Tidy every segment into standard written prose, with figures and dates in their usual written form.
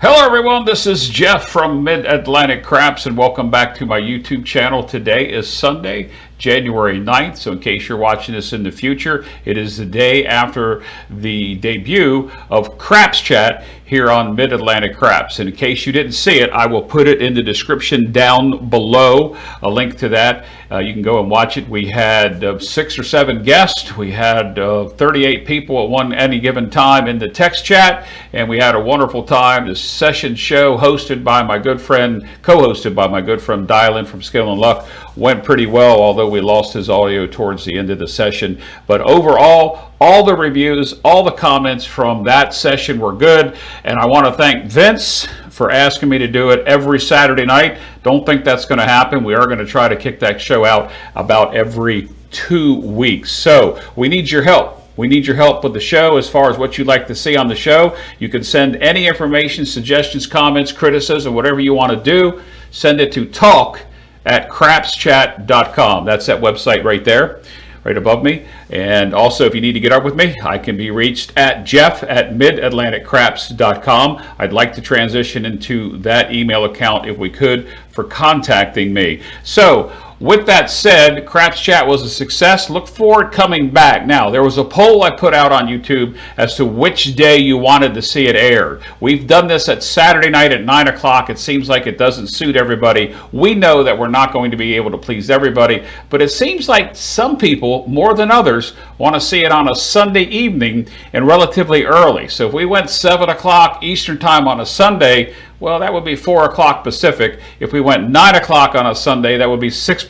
Hello everyone, this is Jeff from Mid-Atlantic Craps and welcome back to my YouTube channel. Today is Sunday, January 9th, so in case you're watching this in the future, it is the day after the debut of Craps Chat here on Mid-Atlantic Craps. And in case you didn't see it, I will put it in the description down below, a link to that. You can go and watch it. We had 6 or 7 guests. We had 38 people at any given time in the text chat, and we had a wonderful time. This session show hosted by my good friend, co-hosted by my good friend Dylan from Skill and Luck, went pretty well, although we lost his audio towards the end of the session. But overall, all the reviews, all the comments from that session were good, and I want to thank Vince for asking me to do it every Saturday night. Don't think that's going to happen. We are going to try to kick that show out about every 2 weeks. So we need your help. We need your help with the show as far as what you'd like to see on the show. You can send any information, suggestions, comments, criticism, whatever you want to do. Send it to talk@crapschat.com. That's that website right there, right above me. And also, if you need to get up with me, I can be reached at jeff@midatlanticcraps.com. I'd like to transition into that email account if we could for contacting me. So, with that said, Craps Chat was a success. Look forward coming back. Now, there was a poll I put out on YouTube as to which day you wanted to see it aired. We've done this at Saturday night at 9 o'clock. It seems like it doesn't suit everybody. We know that we're not going to be able to please everybody, but it seems like some people, more than others, want to see it on a Sunday evening and relatively early. So if we went 7 o'clock Eastern Time on a Sunday, well, that would be 4 o'clock Pacific. If we went 9 o'clock on a Sunday, that would be 6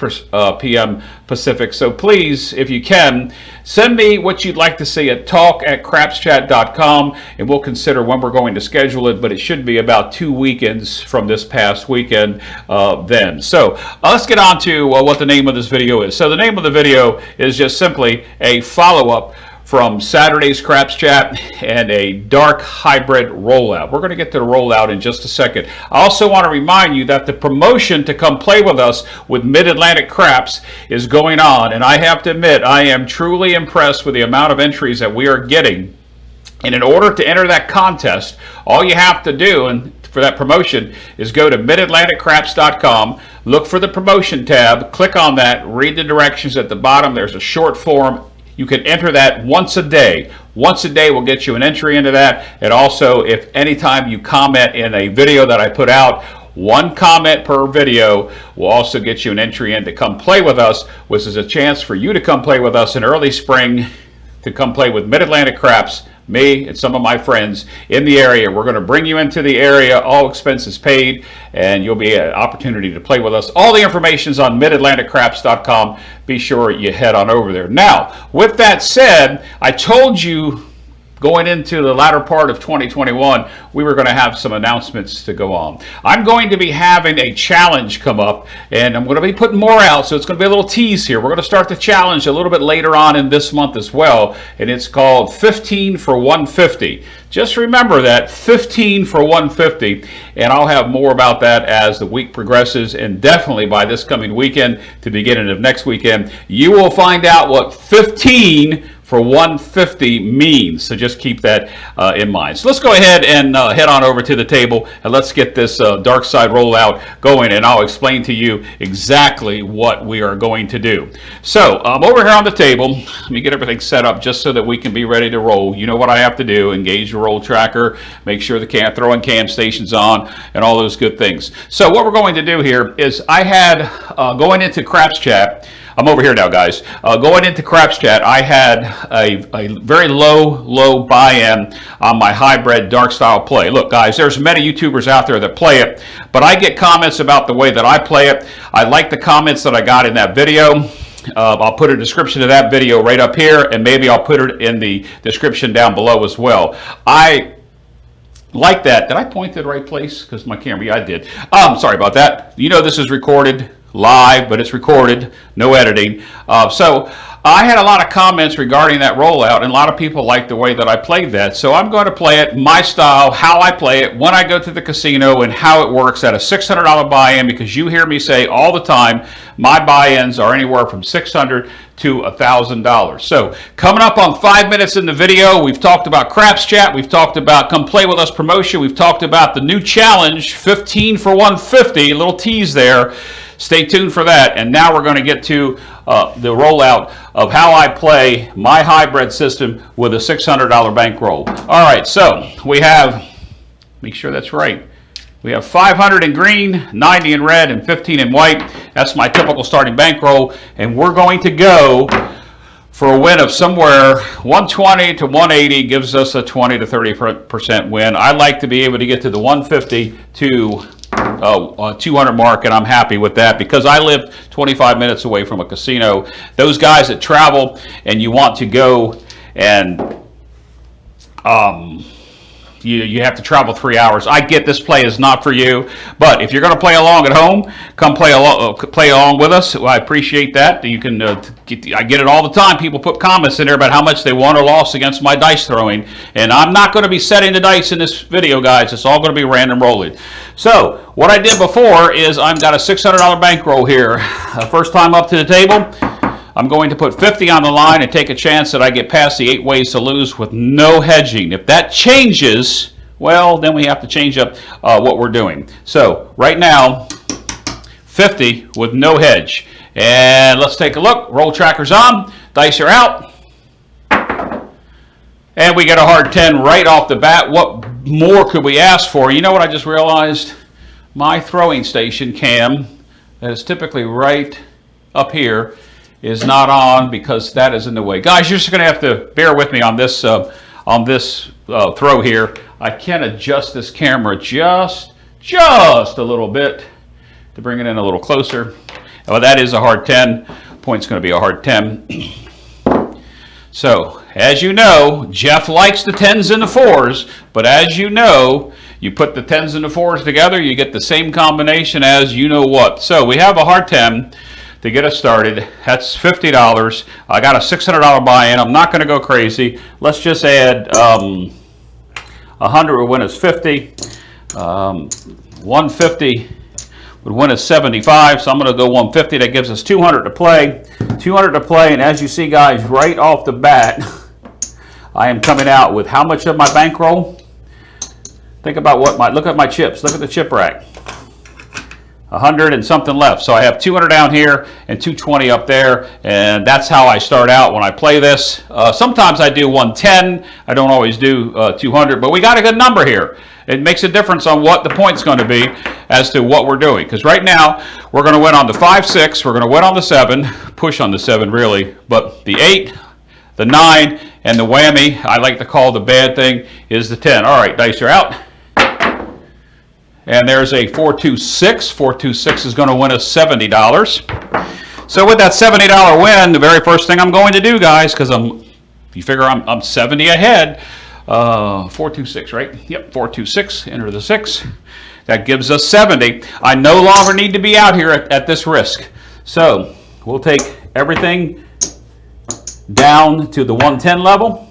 p.m. Pacific. So please, if you can, send me what you'd like to see at talk@crapschat.com, and we'll consider when we're going to schedule it, but it should be about 2 weekends from this past weekend then. So let's get on to what the name of this video is. So the name of the video is just simply a follow-up from Saturday's Craps Chat and a dark hybrid rollout. We're going to get to the rollout in just a second. I also want to remind you that the promotion to come play with us with Mid-Atlantic Craps is going on, and I have to admit, I am truly impressed with the amount of entries that we are getting. And in order to enter that contest, all you have to do and for that promotion is go to midatlanticcraps.com, look for the promotion tab, click on that, read the directions at the bottom. There's a short form. You can enter that once a day. Once a day will get you an entry into that. And also, if anytime you comment in a video that I put out, 1 comment per video will also get you an entry in to come play with us, which is a chance for you to come play with us in early spring, to come play with Mid-Atlantic Craps, me and some of my friends in the area. We're going to bring you into the area, all expenses paid, and you'll be an opportunity to play with us. All the information is on midatlanticcraps.com. Be sure you head on over there. Now, with that said, I told you going into the latter part of 2021, we were going to have some announcements to go on. I'm going to be having a challenge come up, and I'm going to be putting more out, so it's going to be a little tease here. We're going to start the challenge a little bit later on in this month as well, and it's called 15 for 150. Just remember that, 15 for 150, and I'll have more about that as the week progresses, and definitely by this coming weekend, to the beginning of next weekend, you will find out what 15 for 150 means. So just keep that in mind. So let's go ahead and head on over to the table and let's get this dark side rollout going, and I'll explain to you exactly what we are going to do. So over here on the table, let me get everything set up just so that we can be ready to roll. You know what I have to do: engage the roll tracker, make sure the throwing cam station's on, and all those good things. So what we're going to do here is I had going into Craps Chat. I'm over here now, guys. Going into Craps Chat, I had a very low buy-in on my hybrid dark style play. Look, guys, there's many YouTubers out there that play it, but I get comments about the way that I play it. I like the comments that I got in that video. I'll put a description of that video right up here, and maybe I'll put it in the description down below as well. I like that. Did I point to the right place? Because my camera, yeah, I did. Sorry about that. You know this is recorded live, but it's recorded, no editing. So I had a lot of comments regarding that rollout, and a lot of people like the way that I played that. So I'm going to play it my style, how I play it, when I go to the casino, and how it works at a $600 buy-in, because you hear me say all the time, my buy-ins are anywhere from $600 to $1,000. So coming up on 5 minutes in the video, we've talked about Craps Chat, we've talked about Come Play With Us promotion, we've talked about the new challenge, 15 for 150, a little tease there. Stay tuned for that. And now we're going to get to the rollout of how I play my hybrid system with a $600 bankroll. All right, so we have, make sure that's right. We have 500 in green, 90 in red, and 15 in white. That's my typical starting bankroll. And we're going to go for a win of somewhere 120 to 180 gives us a 20 to 30% win. I like to be able to get to the 150 to 200 mark, and I'm happy with that because I live 25 minutes away from a casino. Those guys that travel and you want to go and you have to travel 3 hours. I get this play is not for you, but if you're going to play along at home, come play along with us. I appreciate that. You can I get it all the time. People put comments in there about how much they won or lost against my dice throwing, and I'm not going to be setting the dice in this video, guys. It's all going to be random rolling. So what I did before is I've got a $600 bankroll here. First time up to the table, I'm going to put 50 on the line and take a chance that I get past the 8 ways to lose with no hedging. If that changes, well, then we have to change up what we're doing. So right now, 50 with no hedge. And let's take a look. Roll tracker's on. Dice are out. And we get a hard 10 right off the bat. What more could we ask for? You know what I just realized? My throwing station cam that is typically right up here is not on because that is in the way. Guys, you're just going to have to bear with me on this throw here. I can adjust this camera just a little bit to bring it in a little closer. Well, that is a hard 10. Point's going to be a hard 10. So, as you know, Jeff likes the 10s and the 4s, but as you know, you put the 10s and the 4s together, you get the same combination as you know what. So, we have a hard 10 to get us started. That's $50. I got a $600 buy-in. I'm not going to go crazy. Let's just add 100 would win us 50. 150 would win us 75, so I'm going to go 150. That gives us 200 to play. 200 to play, and as you see, guys, right off the bat, I am coming out with how much of my bankroll? Think about look at my chips. Look at the chip rack. 100 and something left. So I have 200 down here and 220 up there, and that's how I start out when I play this. Sometimes I do 110. I don't always do 200, but we got a good number here. It makes a difference on what the point's going to be as to what we're doing. Because right now, we're going to win on the 5, 6. We're going to win on the 7. Push on the 7, really. But the 8, the 9, and the whammy, I like to call the bad thing, is the 10. All right, dice are out. And there's a 426. 426 is going to win us $70. So with that $70 win, the very first thing I'm going to do, guys, because you figure I'm 70 ahead. 426, right? Yep, 426. Enter the 6. That gives us 70. I no longer need to be out here at this risk. So we'll take everything down to the 110 level.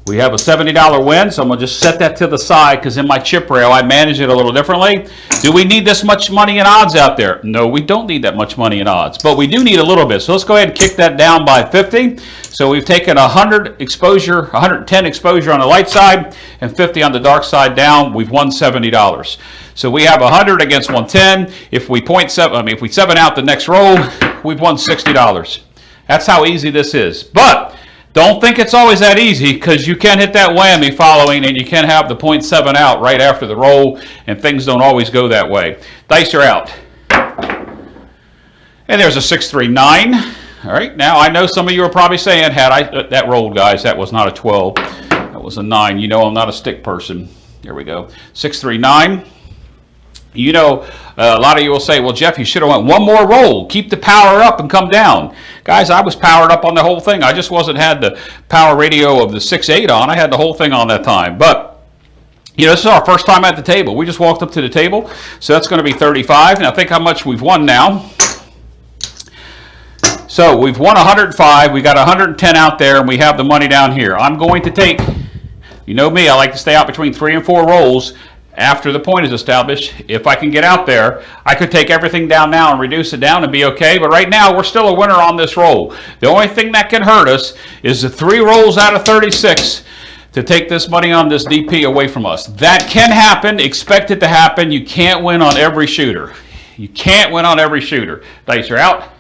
We have a $70 win, so I'm going to just set that to the side because in my chip rail, I manage it a little differently. Do we need this much money in odds out there? No, we don't need that much money in odds, but we do need a little bit. So let's go ahead and kick that down by 50. So we've taken 100 exposure, 110 exposure on the light side and 50 on the dark side down. We've won $70. So we have 100 against 110. If we if we 7 out the next roll, we've won $60. That's how easy this is. But don't think it's always that easy because you can hit that whammy following and you can have the 0.7 out right after the roll, and things don't always go that way. Dice are out. And there's a 639. All right, now I know some of you are probably saying, had I that rolled, guys, that was not a 12. That was a 9. You know I'm not a stick person. There we go. 639. You know, a lot of you will say, well, Jeff, you should have went one more roll. Keep the power up and come down. Guys, I was powered up on the whole thing. I just had the power radio of the 6.8 on. I had the whole thing on that time. But You know, this is our first time at the table. We just walked up to the table, so that's going to be 35. Now think how much we've won now. So we've won 105. We got 110 out there, and we have the money down here. I'm going to take, you know me, I like to stay out between 3 and 4 rolls after the point is established. If I can get out there, I could take everything down now and reduce it down and be okay. But right now, we're still a winner on this roll. The only thing that can hurt us is the 3 rolls out of 36 to take this money on this DP away from us. That can happen. Expect it to happen. You can't win on every shooter. You can't win on every shooter. Dice are out.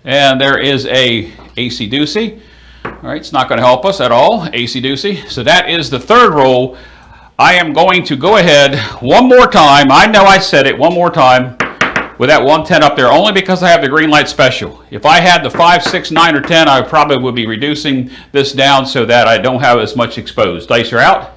And there is a AC Doocy. All right, it's not going to help us at all. AC Doocy. So that is the 3rd roll. I am going to go ahead one more time. I know I said it one more time with that 110 up there, only because I have the green light special. If I had the 5, 6, 9, or 10, I probably would be reducing this down so that I don't have as much exposed. Dice are out.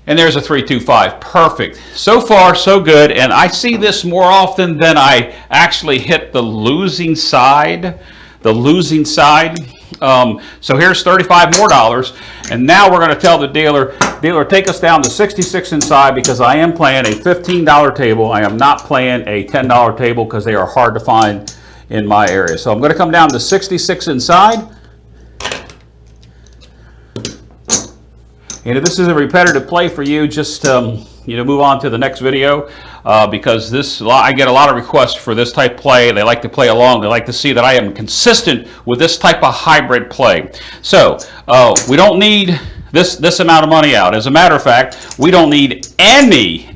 And there's a 3, 2, 5. Perfect. So far, so good. And I see this more often than I actually hit the losing side. The losing side. So here's $35 more. And now we're going to tell the dealer, take us down to 66 inside, because I am playing a $15 table. I am not playing a $10 table because they are hard to find in my area. So I'm going to come down to 66 inside. And if this is a repetitive play for you, just move on to the next video, because I get a lot of requests for this type play. They like to play along. They like to see that I am consistent with this type of hybrid play. So we don't need this amount of money out. As a matter of fact, we don't need any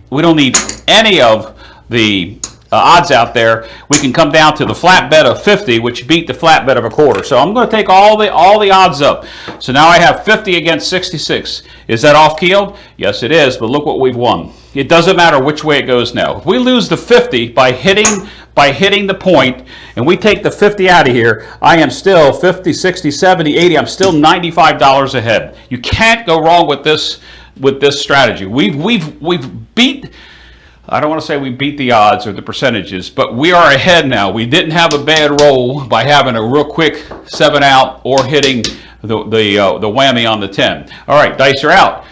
of the odds out there. We can come down to the flat bet of 50, which beat the flat bet of a quarter. So I'm going to take all the odds up. So now I have 50 against 66. Is that off-keeled? Yes, it is, but look what we've won. It doesn't matter which way it goes now. If we lose the 50 by hitting the point, and we take the 50 out of here, I am still 50, 60, 70, 80. I'm still $95 ahead. You can't go wrong with this strategy. We've beat. I don't want to say we beat the odds or the percentages, but we are ahead now. We didn't have a bad roll by having a real quick 7 out or hitting the whammy on the 10. All right, dice are out.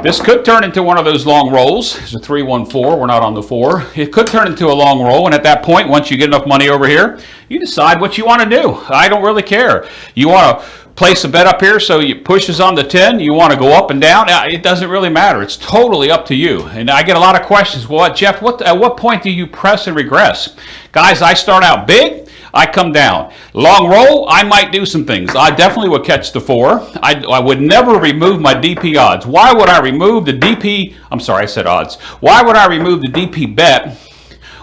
This could turn into one of those long rolls. It's a 3-1-4. We're not on the 4. It could turn into a long roll, and at that point, once you get enough money over here, you decide what you want to do. I don't really care. You want to place a bet up here so it pushes on the 10. You want to go up and down. It doesn't really matter. It's totally up to you. And I get a lot of questions. Well, Jeff, at what point do you press and regress? Guys, I start out big. I come down. Long roll, I might do some things. I definitely would catch the 4. I would never remove my DP odds. Why would I remove the DP? I'm sorry, I said odds. Why would I remove the DP bet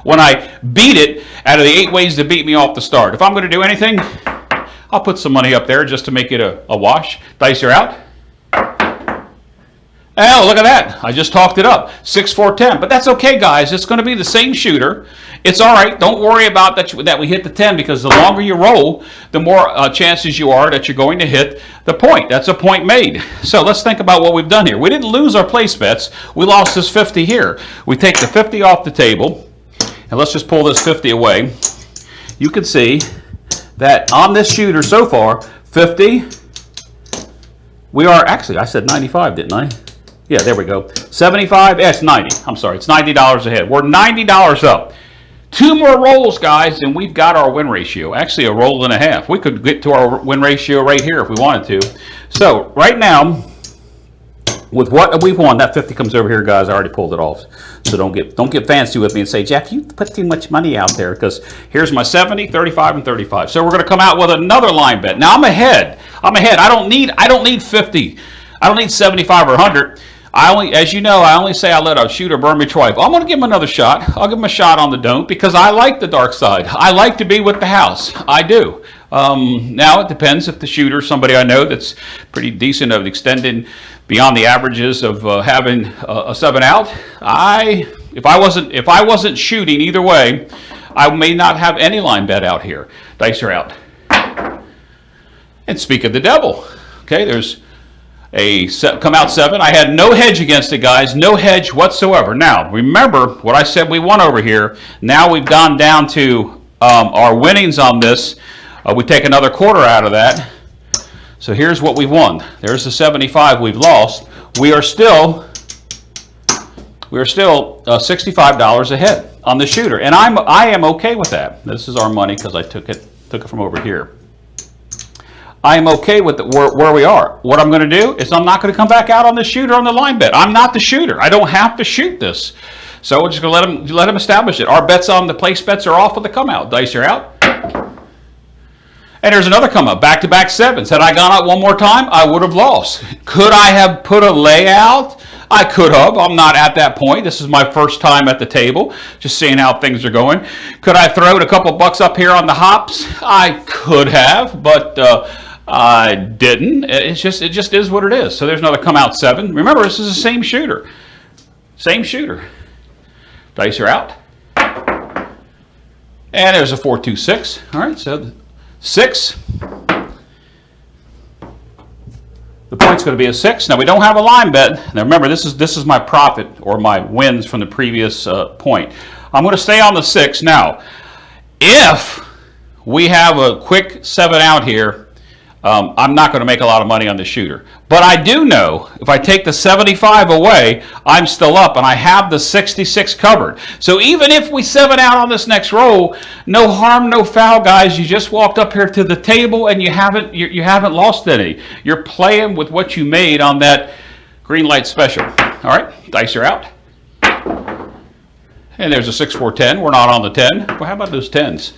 when I beat it out of the 8 ways to beat me off the start? If I'm going to do anything, I'll put some money up there just to make it a wash. Dice are out. Oh, look at that. I just talked it up. 6, 4, 10. But that's okay, guys. It's going to be the same shooter. It's all right. Don't worry about that we hit the 10, because the longer you roll, the more chances you are that you're going to hit the point. That's a point made. So let's think about what we've done here. We didn't lose our place bets. We lost this 50 here. We take the 50 off the table, and let's just pull this 50 away. You can see that on this shooter so far, 50, we are actually, I said 95, didn't I? Yeah, there we go. 75, it's 90. I'm sorry, it's $90 ahead. We're $90 up. 2 more rolls, guys, and we've got our win ratio. Actually, a roll and a half. We could get to our win ratio right here if we wanted to. So right now, with what we've won, that 50 comes over here, guys. I already pulled it off. So don't get fancy with me and say, Jeff, you put too much money out there, because here's my 70, 35, and 35. So we're going to come out with another line bet. Now I'm ahead. I don't need 50. I don't need 75 or 100. As you know, I only say I let a shooter burn me twice. I'm going to give him another shot. I'll give him a shot on the don't, because I like the dark side. I like to be with the house. I do. Now it depends if the shooter, somebody I know that's pretty decent of extending beyond the averages of having a 7 out. If I wasn't shooting either way, I may not have any line bet out here. Dice are out. And speak of the devil, okay, there's a come out 7. I had no hedge against it, guys. No hedge whatsoever. Now, remember what I said we won over here. Now we've gone down to our winnings on this. We take another quarter out of that. So here's what we've won. There's the 75 we've lost. we are still $65 ahead on the shooter, and I am okay with that. This is our money because I took it from over here. I am okay with where we are. What I'm going to do is I'm not going to come back out on the shooter on the line bet. I'm not the shooter. I don't have to shoot this. So we're just going to let him establish it. Our bets on the place bets are off with the come out. Dice are out. And there's another come up. Back-to-back sevens. Had I gone out one more time, I would have lost. Could I have put a layout? I could have. I'm not at that point. This is my first time at the table, just seeing how things are going. Could I throw a couple bucks up here on the hops? I could have, but I didn't. It just is what it is. So there's another come out seven. Remember, this is the same shooter. Same shooter. Dice are out. And there's a 4-2-6. All right, so 6. The point's going to be a 6. Now we don't have a line bet. Now remember, this is my profit or my wins from the previous point. I'm going to stay on the 6. Now, if we have a quick 7 out here, I'm not going to make a lot of money on the shooter. But I do know if I take the 75 away, I'm still up, and I have the 66 covered. So even if we 7 out on this next roll, no harm, no foul, guys. You just walked up here to the table, and you haven't lost any. You're playing with what you made on that green light special. All right, dice are out. And there's a 6-4-10. We're not on the 10. Well, how about those 10s?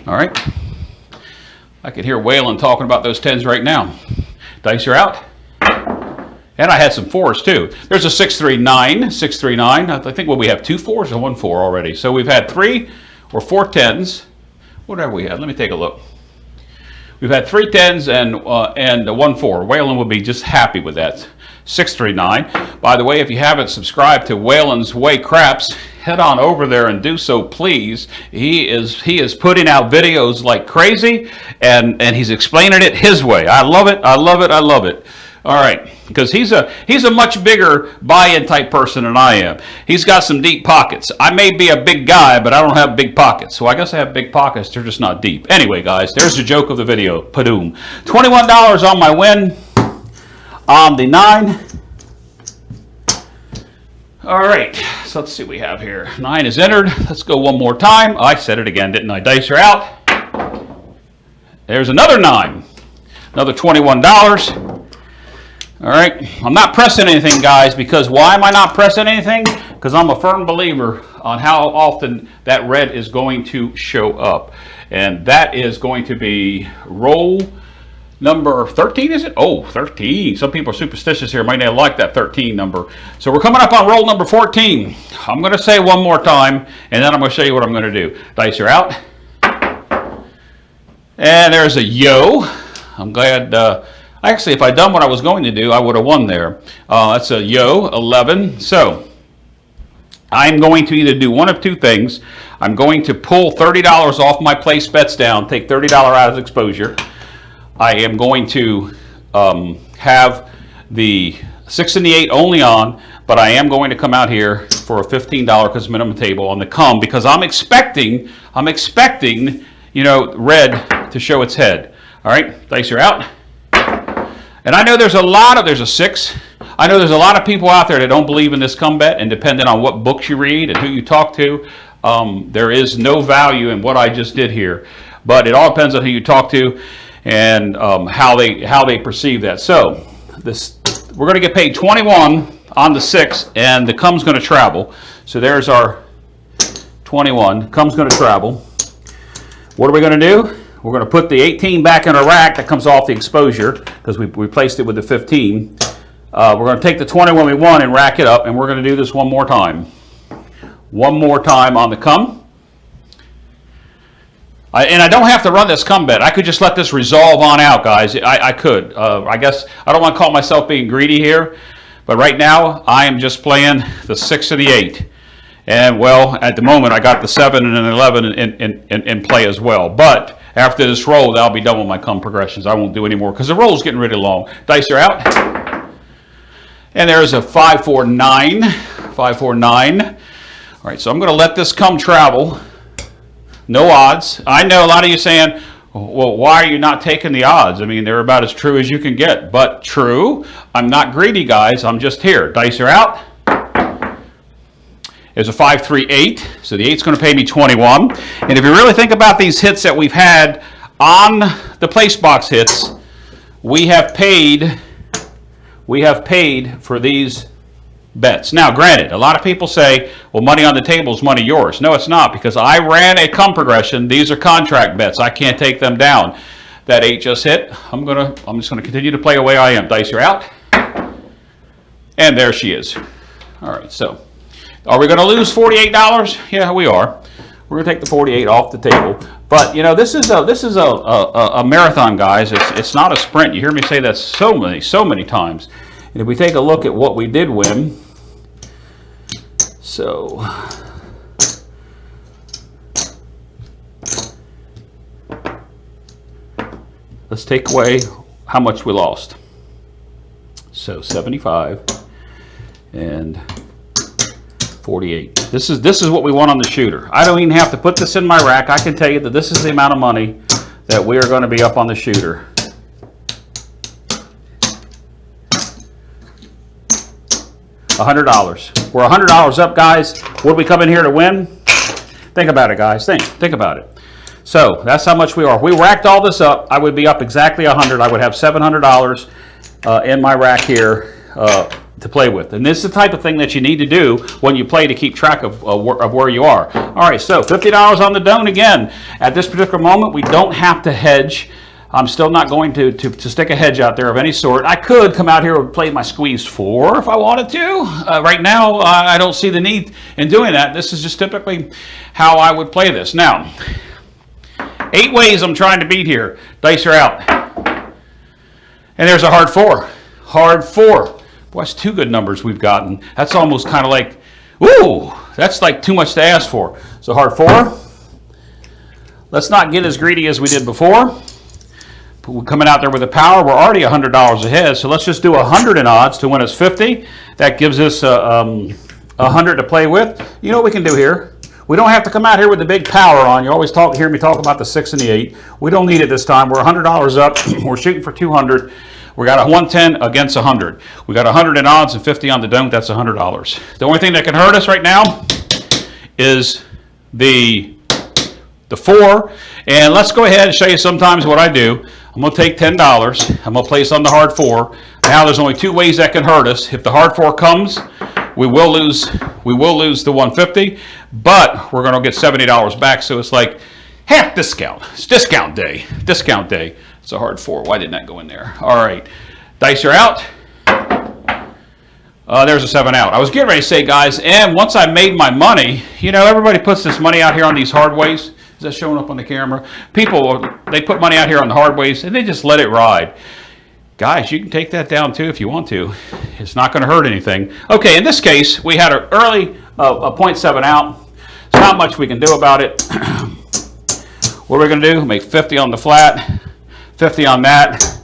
All right. I could hear Waylon talking about those 10s right now. Dice are out. And I had some 4s too. There's a 6-3-9. 6-3-9. I think we have 2 4s and 1 4 already. So we've had 3 or 4 10s. What have we had? Let me take a look. We've had 3 10s and 1 4. Waylon will be just happy with that. 6-3-9. By the way, if you haven't subscribed to Waylon's Way Craps, head on over there and do so, please. He is putting out videos like crazy, and he's explaining it his way. I love it. I love it. I love it. All right, because he's a much bigger buy-in type person than I am. He's got some deep pockets. I may be a big guy, but I don't have big pockets. So I guess I have big pockets. They're just not deep. Anyway, guys, there's the joke of the video. Padoom. $21 on my win on the 9. All right, so let's see what we have here. 9 is entered. Let's go one more time. I said it again, didn't I? Dice are out. There's another 9. Another $21. All right, I'm not pressing anything, guys, because why am I not pressing anything? Because I'm a firm believer on how often that red is going to show up. And that is going to be roll number 13, is it? Oh, 13. Some people are superstitious here. Might not like that 13 number. So we're coming up on roll number 14. I'm going to say one more time, and then I'm going to show you what I'm going to do. Dice are out. And there's a yo. I'm glad. Actually, if I'd done what I was going to do, I would have won there. That's a yo, 11. So I'm going to either do one of two things. I'm going to pull $30 off my place bets down, take $30 out of exposure. I am going to have the 6 and the 8 only on, but I am going to come out here for a $15 because minimum table on the come, because I'm expecting, red to show its head. All right, dice are out. And I know there's a 6. I know there's a lot of people out there that don't believe in this come bet, and depending on what books you read and who you talk to, there is no value in what I just did here. But it all depends on who you talk to and how they perceive that. So we're going to get paid 21 on the 6, and the come's going to travel. So there's our 21. Come's going to travel. What are we going to do? We're going to put the 18 back in a rack that comes off the exposure because we replaced it with the 15. We're going to take the 21 we won and rack it up, and we're going to do this one more time. One more time on the come. And I don't have to run this come bet. I could just let this resolve on out, guys. I could. I guess I don't want to call myself being greedy here, but right now I am just playing the 6 and the 8. And, well, at the moment I got the 7 and an 11 in play as well. But after this roll, that'll be done with my come progressions. I won't do any more because the roll's getting really long. Dice are out. And there's a 5-4-9. 5-4-9. All right, so I'm going to let this come travel. No odds. I know a lot of you saying, Well, why are you not taking the odds? I mean, they're about as true as you can get. But true, I'm not greedy, guys. I'm just here. Dice are out. There's a 5, 3, 8. So the 8's going to pay me 21. And if you really think about these hits that we've had on the place box hits, we have paid for these bets. Now, granted, a lot of people say, well, money on the table is money yours. No, it's not, because I ran a come progression. These are contract bets. I can't take them down. That 8 just hit. I'm just gonna continue to play away I am. Dice are out. And there she is. All right, so are we gonna lose $48? Yeah, we are. We're gonna take the 48 off the table. But you know, this is a marathon, guys. It's not a sprint. You hear me say that so many times. And if we take a look at what we did win, so let's take away how much we lost. So 75 and 48. This is what we won on the shooter. I don't even have to put this in my rack. I can tell you that this is the amount of money that we are going to be up on the shooter. $100. We're $100 up, guys. What did we come in here to win? Think about it, guys. Think about it. So that's how much we are. If we racked all this up, I would be up exactly 100. I would have $700 in my rack here to play with. And this is the type of thing that you need to do when you play to keep track of where you are. All right, so $50 on the don't again. At this particular moment, we don't have to hedge. I'm still not going to stick a hedge out there of any sort. I could come out here and play my squeeze 4 if I wanted to. Right now, I don't see the need in doing that. This is just typically how I would play this. Now, 8 ways I'm trying to beat here. Dice are out. And there's a hard 4. Hard 4. Boy, that's 2 good numbers we've gotten. That's almost kind of like, ooh, that's like too much to ask for. So hard 4. Let's not get as greedy as we did before. We're coming out there with a power. We're already $100 ahead, so let's just do 100 in odds to win us 50. That gives us 100 to play with. You know what we can do here? We don't have to come out here with the big power on. You always hear me talk about the 6 and the 8. We don't need it this time. We're $100 up. We're shooting for 200. We got a 110 against 100. We got 100 in odds and 50 on the don't. That's $100. The only thing that can hurt us right now is the 4. And let's go ahead and show you sometimes what I do. I'm going to take $10. I'm going to place on the hard 4. Now there's only 2 ways that can hurt us. If the hard 4 comes, we will lose the 150, but we're going to get $70 back. So it's like half discount. It's discount day. Discount day. It's a hard 4. Why didn't that go in there? All right. Dice are out. There's a 7 out. I was getting ready to say, guys, and once I made my money, you know, everybody puts this money out here on these hard ways. Is that showing up on the camera? People, they put money out here on the hard ways, and they just let it ride. Guys, you can take that down too if you want to. It's not going to hurt anything. Okay, in this case, we had an early a 0.7 out. There's not much we can do about it. What are we going to do? Make 50 on the flat, 50 on that.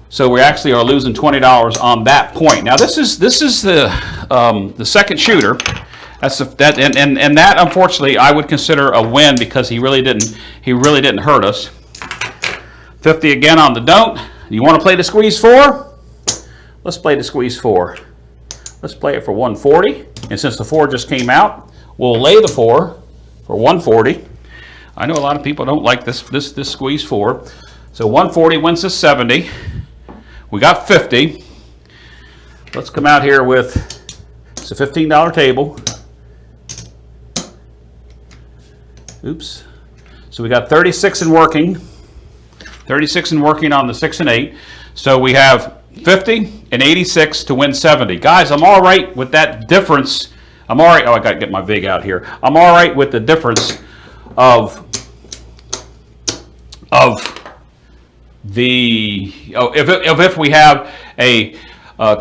So we actually are losing $20 on that point. Now this is the second shooter. That's and that unfortunately I would consider a win because he really didn't hurt us. 50 again on the don't. You want to play the squeeze 4? Let's play the squeeze 4. Let's play it for 140. And since the 4 just came out, we'll lay the 4 for 140. I know a lot of people don't like this squeeze 4. So 140 wins us 70. We got 50. Let's come out here with, it's a $15 table. Oops. So we got 36 in working. 36 in working on the 6 and 8. So we have 50 and 86 to win 70. Guys, I'm all right with that difference. I'm all right. Oh, I got to get my VIG out here. I'm all right with the difference of the if we have a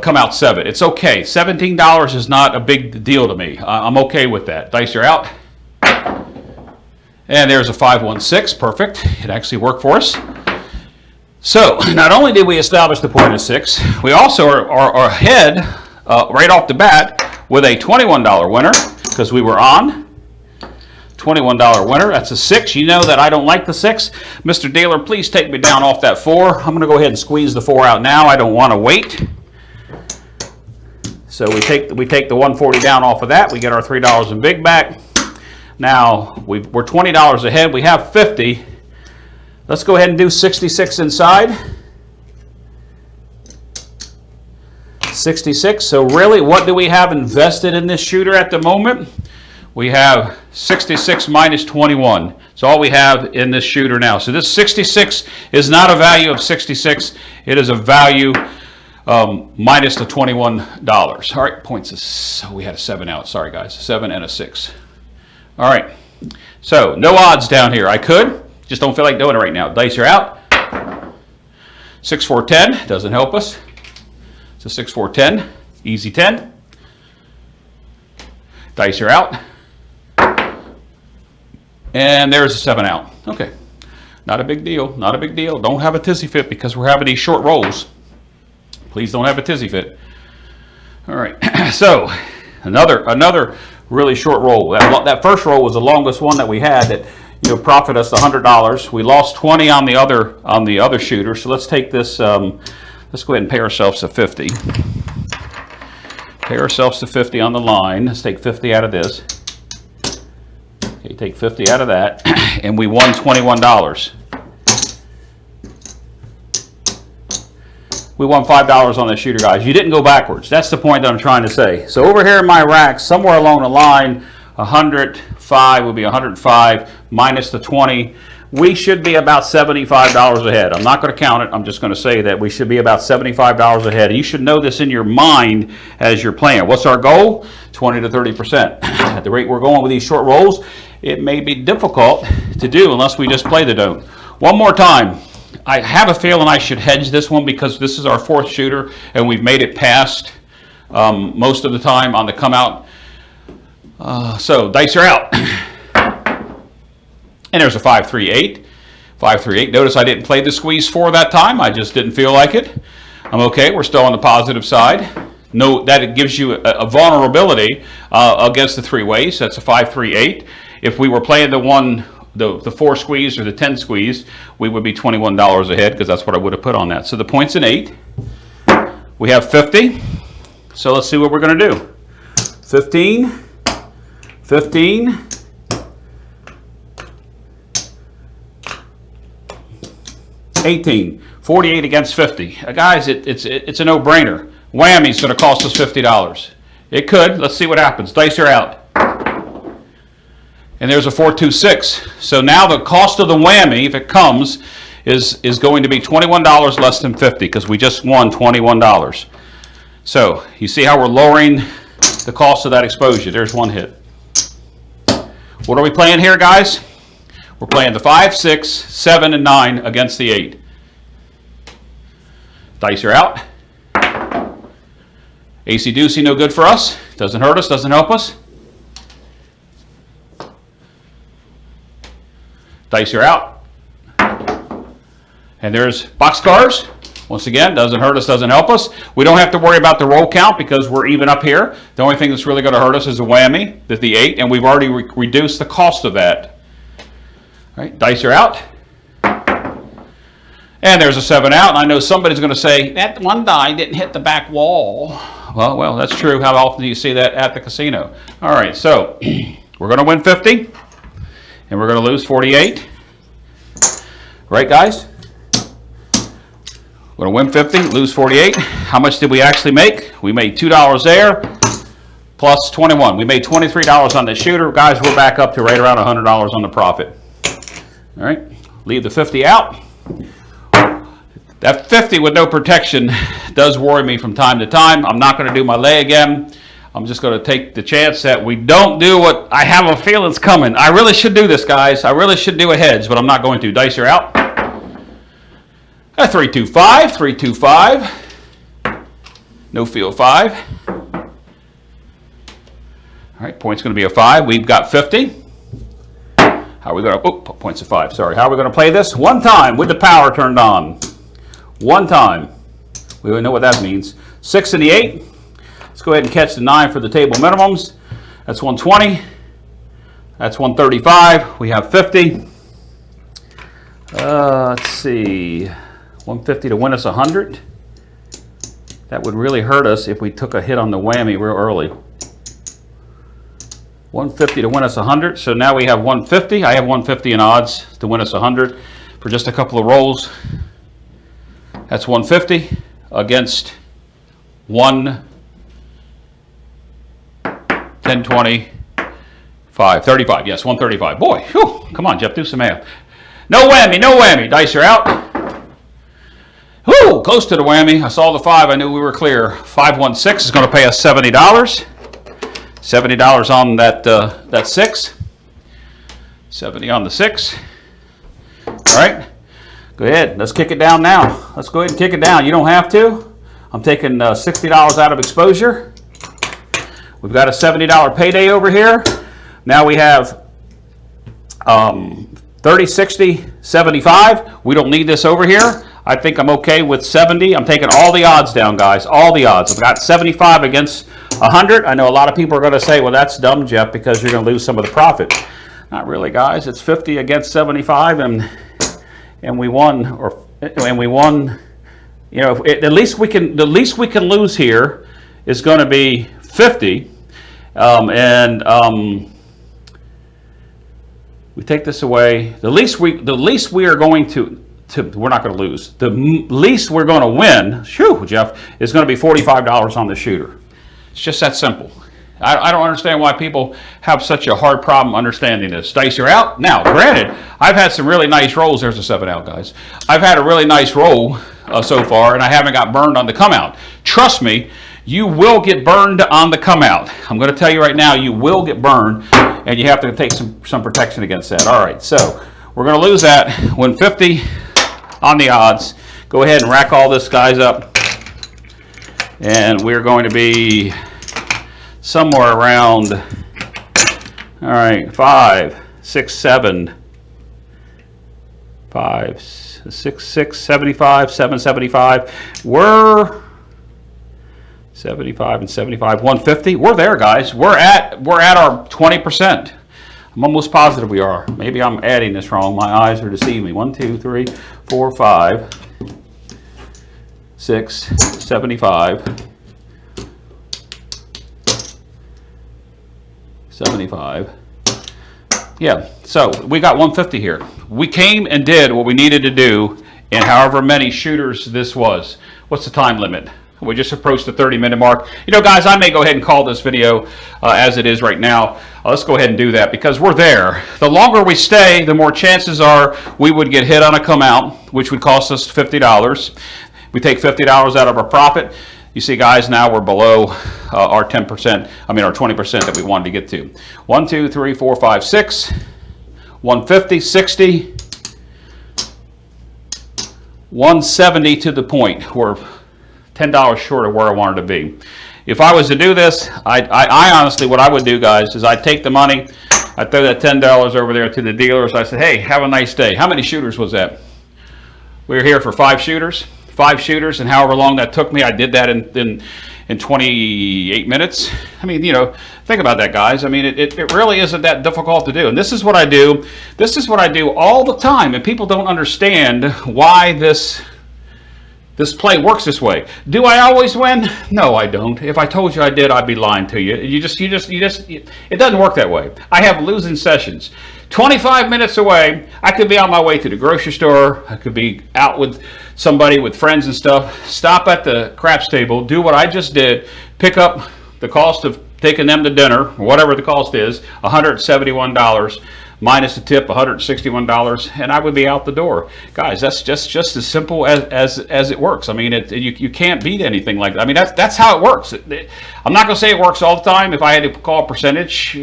come out 7. It's okay. $17 is not a big deal to me. I'm okay with that. Dice are out. And there's a 516, perfect. It actually worked for us. So not only did we establish the point of 6, we also are ahead right off the bat with a $21 winner because we were on. $21 winner. That's a 6. You know that I don't like the 6. Mr. Dealer, please take me down off that 4. I'm going to go ahead and squeeze the 4 out now. I don't want to wait. So we take the 140 down off of that. We get our $3 in big back. Now we're $20 ahead. We have 50. Let's go ahead and do 66 inside. 66. So really, what do we have invested in this shooter at the moment? We have 66 minus 21. It's all we have in this shooter now. So this 66 is not a value of 66. It is a value minus the $21. All right, points is, so we had a 7 out. Sorry, guys, 7 and a 6. All right, so no odds down here. I could, just don't feel like doing it right now. Dice are out. 6, 4, 10 doesn't help us. So 6, 4, 10, easy 10. Dice are out. And there's a 7 out. Okay, not a big deal, not a big deal. Don't have a tizzy fit because we're having these short rolls. Please don't have a tizzy fit. All right, so another really short roll. That first roll was the longest one that we had that profit us $100. We lost 20 on the other shooter. So let's take this. Let's go ahead and pay ourselves to 50. Pay ourselves to 50 on the line. Let's take 50 out of this. Okay, take 50 out of that, and we won $21. We won $5 on this shooter, guys. You didn't go backwards. That's the point that I'm trying to say. So over here in my rack, somewhere along the line, 105 would be 105 minus the 20. We should be about $75 ahead. I'm not going to count it. I'm just going to say that we should be about $75 ahead. You should know this in your mind as you're playing. What's our goal? 20 to 30%. At the rate we're going with these short rolls, it may be difficult to do unless we just play the don't. One more time. I have a feeling I should hedge this one because this is our 4th shooter and we've made it past most of the time on the come out. So dice are out. And there's a 5-3-8. 5-3-8. Notice I didn't play the squeeze 4 that time. I just didn't feel like it. I'm okay. We're still on the positive side. Note that it gives you a vulnerability against the 3 ways. That's a 5-3-8. If we were playing the 4 squeeze or the 10 squeeze, we would be $21 ahead because that's what I would have put on that. So the point's an 8. We have 50. So let's see what we're going to do. 15, 15, 18, 48 against 50. Guys, it's a no-brainer. Whammy's going to cost us $50. It could. Let's see what happens. Dice are out. And there's a 4-2-6. So now the cost of the whammy, if it comes, is going to be $21 less than 50 because we just won $21. So you see how we're lowering the cost of that exposure. There's one hit. What are we playing here, guys? We're playing the 5, 6, 7, and 9 against the 8. Dice are out. AC Deucey, no good for us. Doesn't hurt us, doesn't help us. Dice are out. And there's boxcars. Once again, doesn't hurt us, doesn't help us. We don't have to worry about the roll count because we're even up here. The only thing that's really going to hurt us is the whammy, the 8, and we've already reduced the cost of that. All right, dice are out. And there's a 7 out. And I know somebody's going to say, that one die didn't hit the back wall. Well, that's true. How often do you see that at the casino? All right, so we're going to win 50. And we're going to lose 48. Right, guys? We're going to win 50, lose 48. How much did we actually make? We made $2 there, plus 21. We made $23 on the shooter. Guys, we're back up to right around $100 on the profit. All right, leave the 50 out. That 50 with no protection does worry me from time to time. I'm not going to do my lay again. I'm just going to take the chance that we don't do what I have a feeling's coming. I really should do this, guys. I really should do a hedge, but I'm not going to. Dice are out. 3-2-5, 3-2-5. No field 5. All right, point's going to be a 5. We've got 50. How are we going to, points of 5, sorry. How are we going to play this? One time with the power turned on. One time. We already know what that means. 6 and the 8. Let's go ahead and catch the 9 for the table minimums. That's 120. That's 135. We have 50. Let's see, 150 to win us 100. That would really hurt us if we took a hit on the whammy real early. 150 to win us 100. So now we have 150. I have 150 in odds to win us 100 for just a couple of rolls. That's 150 against 1, 10, 20, 5, 35. Yes, 135. Boy, whew, come on, Jeff, do some math. No whammy, no whammy. Dice are out. Whoo, close to the whammy. I saw the 5. I knew we were clear. 516 is going to pay us $70. $70 on that 6. 70 on the 6. All right. Go ahead. Let's kick it down now. Let's go ahead and kick it down. You don't have to. I'm taking $60 out of exposure. We've got a $70 payday over here. Now we have 30, 60, 75. We don't need this over here. I think I'm okay with 70. I'm taking all the odds down, guys. All the odds. I've got 75 against 100. I know a lot of people are going to say, well, that's dumb, Jeff, because you're going to lose some of the profit. Not really, guys. It's 50 against 75, and we won. You know, the least we can lose here is going to be 50, we take this away. The least we are going to we're not going to lose. The least we're going to win, shoo, Jeff, is going to be $45 on the shooter. It's just that simple. I don't understand why people have such a hard problem understanding this. Dice are out. Now, granted, I've had some really nice rolls. There's a 7 out, guys. I've had a really nice roll so far, and I haven't got burned on the come out. Trust me, you will get burned on the come out. I'm going to tell you right now, you will get burned, and you have to take some protection against that. All right, so we're going to lose that. 150 on the odds. Go ahead and rack all this guys up, and we're going to be somewhere around, all right, 5, 6, 7, 5, 6, 6, 75, 775. We're 75 and 75, 150. We're there, guys. We're at our 20%. I'm almost positive we are. Maybe I'm adding this wrong. My eyes are deceiving me. 1, 2, 3, 4, 5, 6, 75, 75. Yeah, so we got 150 here. We came and did what we needed to do in however many shooters this was. What's the time limit? We just approached the 30-minute mark. You know, guys, I may go ahead and call this video as it is right now. Let's go ahead and do that because we're there. The longer we stay, the more chances are we would get hit on a come out, which would cost us $50. We take $50 out of our profit. You see, guys, now we're below our 10%, I mean our 20% that we wanted to get to. 1, 2, 3, 4, 5, 6, 150, 60, 170 to the point. We're $10 short of where I wanted to be. If I was to do this, I honestly, what I would do, guys, is I'd take the money, I'd throw that $10 over there to the dealers. I said, hey, have a nice day. How many shooters was that? We were here for 5 shooters. 5 shooters, and however long that took me, I did that in 28 minutes. I mean, you know, think about that, guys. I mean, it really isn't that difficult to do. And this is what I do. This is what I do all the time, and people don't understand why this play works this way. Do I always win? No, I don't. If I told you I did, I'd be lying to you. It doesn't work that way. I have losing sessions. 25 minutes away, I could be on my way to the grocery store. I could be out with somebody, with friends and stuff. Stop at the craps table, do what I just did, pick up the cost of taking them to dinner, or whatever the cost is, $171. Minus the tip, $161, and I would be out the door. Guys, that's just as simple as it works. I mean, you can't beat anything like that. I mean, that's how it works. I'm not going to say it works all the time. If I had to call a percentage,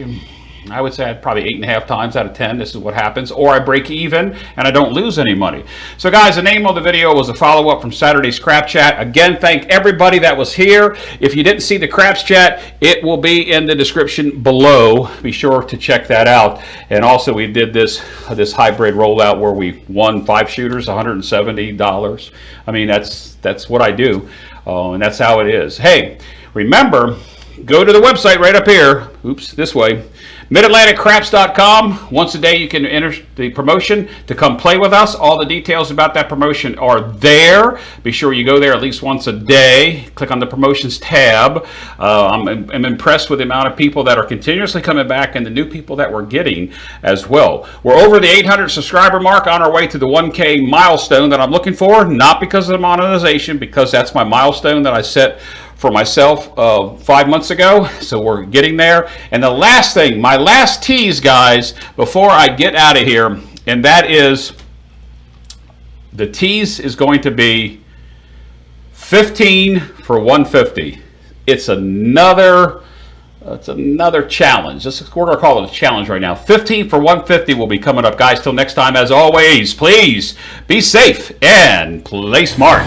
I would say I'd probably 8.5 times out of 10, this is what happens. Or I break even and I don't lose any money. So guys, the name of the video was a follow-up from Saturday's Craps Chat. Again, thank everybody that was here. If you didn't see the Craps Chat, it will be in the description below. Be sure to check that out. And also we did this hybrid rollout where we won 5 shooters, $170. I mean, that's what I do. And that's how it is. Hey, remember, go to the website right up here. Oops, this way. MidAtlanticCraps.com. Once a day you can enter the promotion to come play with us. All the details about that promotion are there. Be sure you go there at least once a day. Click on the promotions tab. I'm impressed with the amount of people that are continuously coming back and the new people that we're getting as well. We're over the 800 subscriber mark, on our way to the 1K milestone that I'm looking for. Not because of the monetization, because that's my milestone that I set for myself 5 months ago. So we're getting there. And the last thing, my last tease, guys, before I get out of here, and that is the tease is going to be 15 for 150. It's another challenge. We're going to call it a challenge right now. 15 for 150 will be coming up, guys. Till next time, as always, please be safe and play smart.